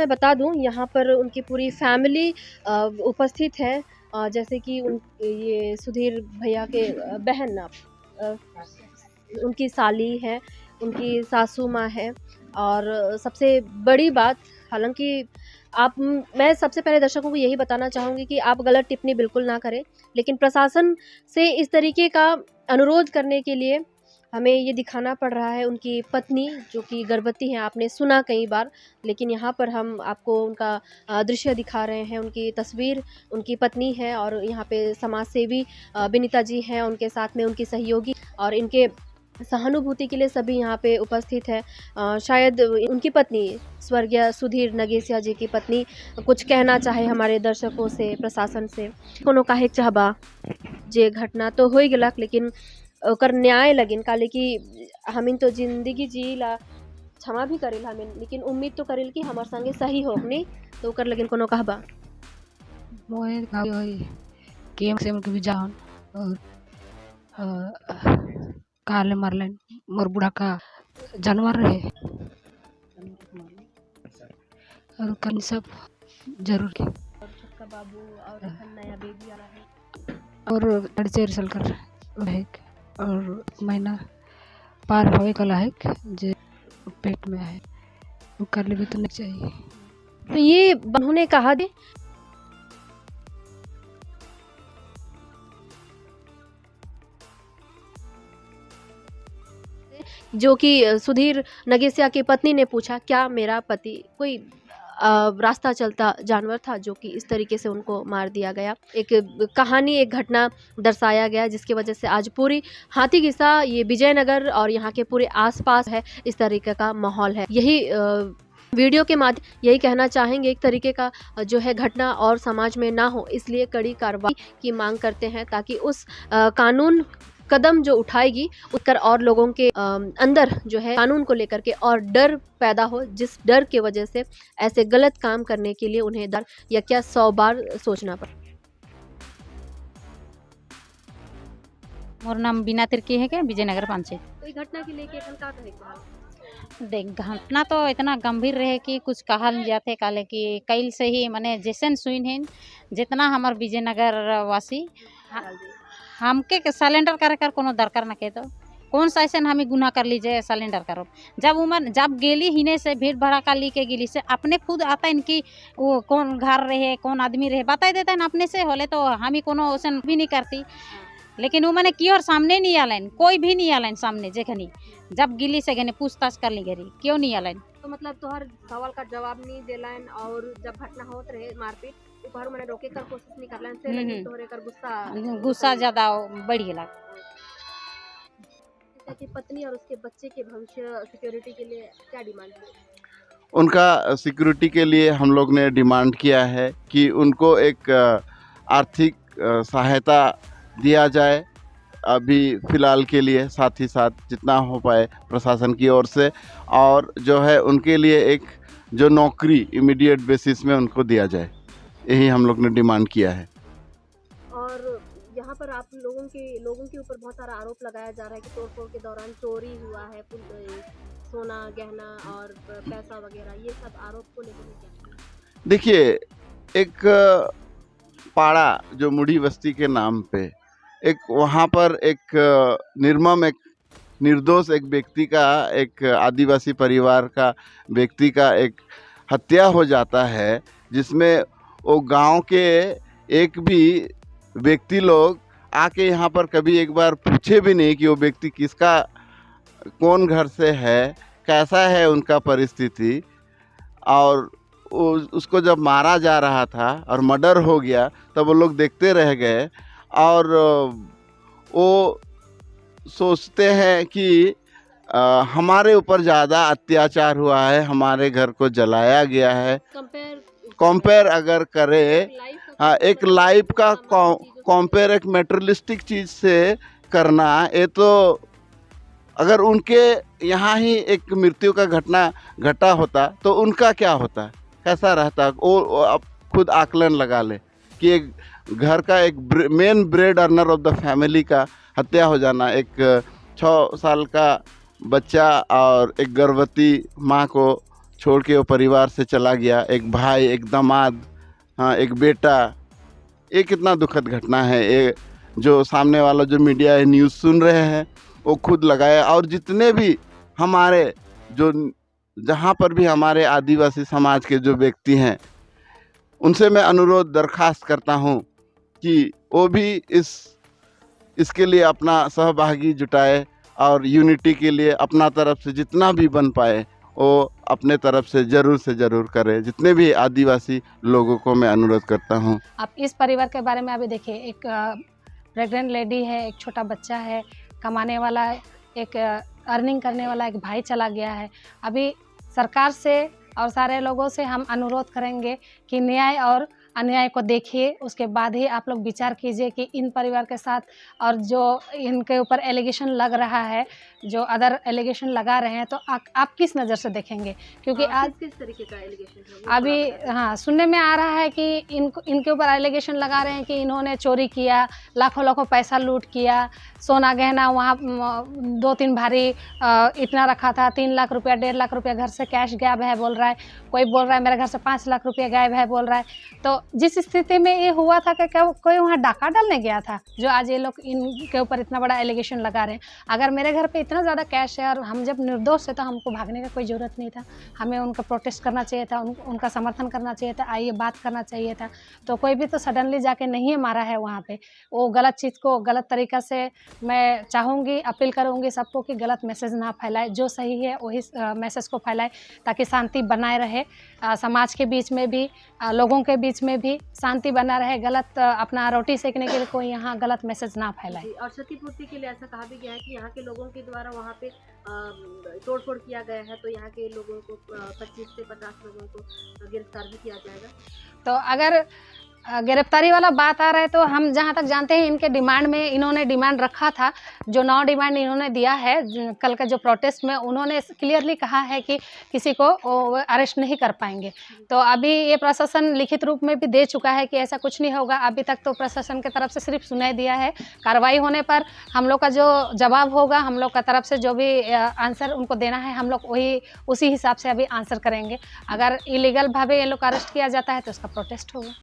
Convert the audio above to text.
बता दूं, यहाँ पर उनकी पूरी फैमिली उपस्थित है। जैसे कि ये सुधीर भैया के बहन उनकी साली है, उनकी सासू माँ है। और सबसे बड़ी बात, हालांकि मैं सबसे पहले दर्शकों को यही बताना चाहूँगी कि आप गलत टिप्पणी बिल्कुल ना करें, लेकिन प्रशासन से इस तरीके का अनुरोध करने के लिए हमें ये दिखाना पड़ रहा है। उनकी पत्नी जो कि गर्भवती हैं, आपने सुना कई बार, लेकिन यहाँ पर हम आपको उनका दृश्य दिखा रहे हैं। उनकी तस्वीर, उनकी पत्नी है और यहाँ पे समाज सेवी विनीता जी हैं, उनके साथ में उनकी सहयोगी, और इनके सहानुभूति के लिए सभी यहाँ पे उपस्थित है। शायद उनकी पत्नी स्वर्गीय सुधीर नगेसिया जी की पत्नी कुछ कहना चाहे हमारे दर्शकों से, प्रशासन से। कोनो काहे चाहबा जे घटना तो हो गलक, लेकिन ओकर न्याय लगिन काले कि हमिन तो जिंदगी जीला क्षमा भी करेल हमिन, लेकिन उम्मीद तो करेल कि हमार संगे सही हो नहीं, तो ओकर लगिन कोनो कहबा मोए केम से उनके भी जान और काले मरलन मोर बुढ़ा का जानवर रहे और कल सब जरूर के छोटका बाबू और नया बेबी आ रहा है और 4.5 साल का है और महीना पार होए कला है जो पेट में है, वो कर ले भी तो नहीं चाहिए। तो ये उन्होंने कहा दे जो कि सुधीर नगेसिया की पत्नी ने पूछा, क्या मेरा पति कोई रास्ता चलता जानवर था जो कि इस तरीके से उनको मार दिया गया। एक कहानी, एक घटना दर्शाया गया जिसकी वजह से आज पूरी हाथीगिस्सा, ये विजयनगर और यहाँ के पूरे आसपास है, इस तरीके का माहौल है। यही वीडियो के माध्यम यही कहना चाहेंगे, एक तरीके का जो है घटना और समाज में ना हो, इसलिए कड़ी कार्रवाई की मांग करते हैं, ताकि उस कानून कदम जो उठाएगी उसकर और लोगों के अंदर जो है कानून को लेकर के और डर पैदा हो, जिस डर की वजह से ऐसे गलत काम करने के लिए उन्हें डर या क्या 100 बार सोचना पड़े। मोर नाम बीना तिर्की है के विजयनगर पंचायत। कोई घटना के लेके का कहे देख, घटना तो इतना गंभीर रहे कि कुछ कहल जाते काले कि कल से ही माने जैसन सुइन है जितना हमार विजयनगर वासी हमके सिलेंडर करे कर कोनो दरकार ना के, तो कौन सा ऐसे हमें गुनाह कर लीजिए सिलेंडर करो। जब गेली हिने से भीड़ भड़ाका ली के गिली से अपने खुद आता है इनकी वो कौन घर रहे कौन आदमी रहे बता देता है अपने से होले, तो हम ही कोनो ओसन भी नहीं करती। लेकिन वो मैंने की और सामने नहीं आलाइन, कोई भी नहीं आलाइन सामने जेखनी जब गिली से गने पूछताछ कर ली गरी क्यों नहीं आलाइन। तो मतलब तोहर सवाल का जवाब नहीं देलाइन, और जब घटना होत रहे मारपीट ऊपर मैंने रोके कर कोशिश नहीं करलाइन से, लेकिन तोहरे कर गुस्सा ज्यादा बढ़ गया। कि पत्नी और उसके बच्चे के भविष्य सिक्योरिटी के लिए क्या डिमांड है? उनका सिक्योरिटी के लिए हम लोग ने डिमांड किया है कि उनको एक आर्थिक सहायता दिया जाए अभी फ़िलहाल के लिए, साथ ही साथ जितना हो पाए प्रशासन की ओर से, और जो है उनके लिए एक जो नौकरी इमीडिएट बेसिस में उनको दिया जाए, यही हम लोग ने डिमांड किया है। और यहाँ पर आप लोगों के ऊपर बहुत सारा आरोप लगाया जा रहा है कि तोड़फोड़ के दौरान चोरी हुआ है, सोना गहना और पैसा वगैरह, ये सब आरोप को लेकर क्या? देखिए, एक पाड़ा जो मुड़ी बस्ती के नाम पे एक वहाँ पर एक निर्मम, एक निर्दोष एक व्यक्ति का, एक आदिवासी परिवार का व्यक्ति का एक हत्या हो जाता है, जिसमें वो गांव के एक भी व्यक्ति लोग आके यहाँ पर कभी एक बार पूछे भी नहीं कि वो व्यक्ति किसका, कौन घर से है, कैसा है उनका परिस्थिति। और उसको जब मारा जा रहा था और मर्डर हो गया तब वो लोग देखते रह गए, और वो सोचते हैं कि हमारे ऊपर ज़्यादा अत्याचार हुआ है, हमारे घर को जलाया गया है। कंपेयर अगर करें एक लाइफ का कंपेयर एक मेटेरियलिस्टिक चीज़ से करना, ये तो अगर उनके यहाँ ही एक मृत्यु का घटना घटा होता तो उनका क्या होता, कैसा रहता, वो आप खुद आकलन लगा ले कि एक घर का एक main bread earner of the family का हत्या हो जाना, एक 6 साल का बच्चा और एक गर्भवती माँ को छोड़ के वो परिवार से चला गया, एक भाई, एक दामाद, हाँ एक बेटा। ये कितना दुखद घटना है। ये जो सामने वाला जो मीडिया है न्यूज़ सुन रहे हैं वो खुद लगाया। और जितने भी हमारे जो जहाँ पर भी हमारे आदिवासी समाज के जो व्यक्ति हैं उनसे मैं अनुरोध दरखास्त करता हूँ कि वो भी इसके लिए अपना सहभागी जुटाए और यूनिटी के लिए अपना तरफ से जितना भी बन पाए वो अपने तरफ से ज़रूर करे। जितने भी आदिवासी लोगों को मैं अनुरोध करता हूँ। आप इस परिवार के बारे में अभी देखिए, एक प्रेग्नेंट लेडी है, एक छोटा बच्चा है, कमाने वाला एक अर्निंग करने वाला एक भाई चला गया है। अभी सरकार से और सारे लोगों से हम अनुरोध करेंगे कि न्याय और अन्याय को देखिए, उसके बाद ही आप लोग विचार कीजिए कि इन परिवार के साथ और जो इनके ऊपर एलिगेशन लग रहा है, जो अदर एलिगेशन लगा रहे हैं, तो आप किस नज़र से देखेंगे? क्योंकि आज किस तरीके का एलिगेशन है अभी हाँ सुनने में आ रहा है कि इनके ऊपर एलिगेशन लगा रहे हैं कि इन्होंने चोरी किया, लाखों पैसा लूट किया, सोना गहना वहाँ 2-3 भारी इतना रखा था, 3 लाख रुपया 1.5 लाख रुपया घर से कैश गायब है बोल रहा है, कोई बोल रहा है मेरे घर से 5 लाख रुपया गायब है बोल रहा है। तो जिस स्थिति में ये हुआ था कि क्या कोई वहाँ डाका डालने गया था, जो आज ये लोग इनके ऊपर इतना बड़ा एलिगेशन लगा रहे हैं। अगर मेरे घर पे इतना ज़्यादा कैश है और हम जब निर्दोष है तो हमको भागने का कोई ज़रूरत नहीं था, हमें उनका प्रोटेस्ट करना चाहिए था, उनका समर्थन करना चाहिए था, आइए बात करना चाहिए था। तो कोई भी तो सडनली जाके नहीं मारा है वहाँ पे। वो गलत चीज़ को गलत तरीक़ा से, मैं चाहूँगी, अपील करूँगी सबको कि गलत मैसेज ना फैलाए, जो सही है वही मैसेज को फैलाए ताकि शांति बनाए रहे, समाज के बीच में भी, लोगों के बीच में भी शांति बना रहे। गलत अपना रोटी सेकने के लिए कोई यहाँ गलत मैसेज ना फैलाए। और क्षतिपूर्ति के लिए ऐसा कहा भी गया है कि यहाँ के लोगों के द्वारा वहाँ पे तोड़फोड़ किया गया है, तो यहाँ के लोगों को 25 से 50 लोगों को गिरफ्तार भी किया जाएगा। तो अगर गिरफ्तारी वाला बात आ रहा है तो हम जहाँ तक जानते हैं इनके डिमांड में इन्होंने डिमांड रखा था, जो 9 डिमांड इन्होंने दिया है कल का जो प्रोटेस्ट में, उन्होंने क्लियरली कहा है कि किसी को अरेस्ट नहीं कर पाएंगे। तो अभी ये प्रशासन लिखित रूप में भी दे चुका है कि ऐसा कुछ नहीं होगा। अभी तक तो प्रशासन की तरफ से सिर्फ सुनाई दिया है। कार्रवाई होने पर हम लोग का जो जवाब होगा, हम लोग का तरफ से जो भी आंसर उनको देना है, हम लोग वही उसी हिसाब से अभी आंसर करेंगे। अगर इलीगल भावे ये लोग अरेस्ट किया जाता है तो उसका प्रोटेस्ट होगा।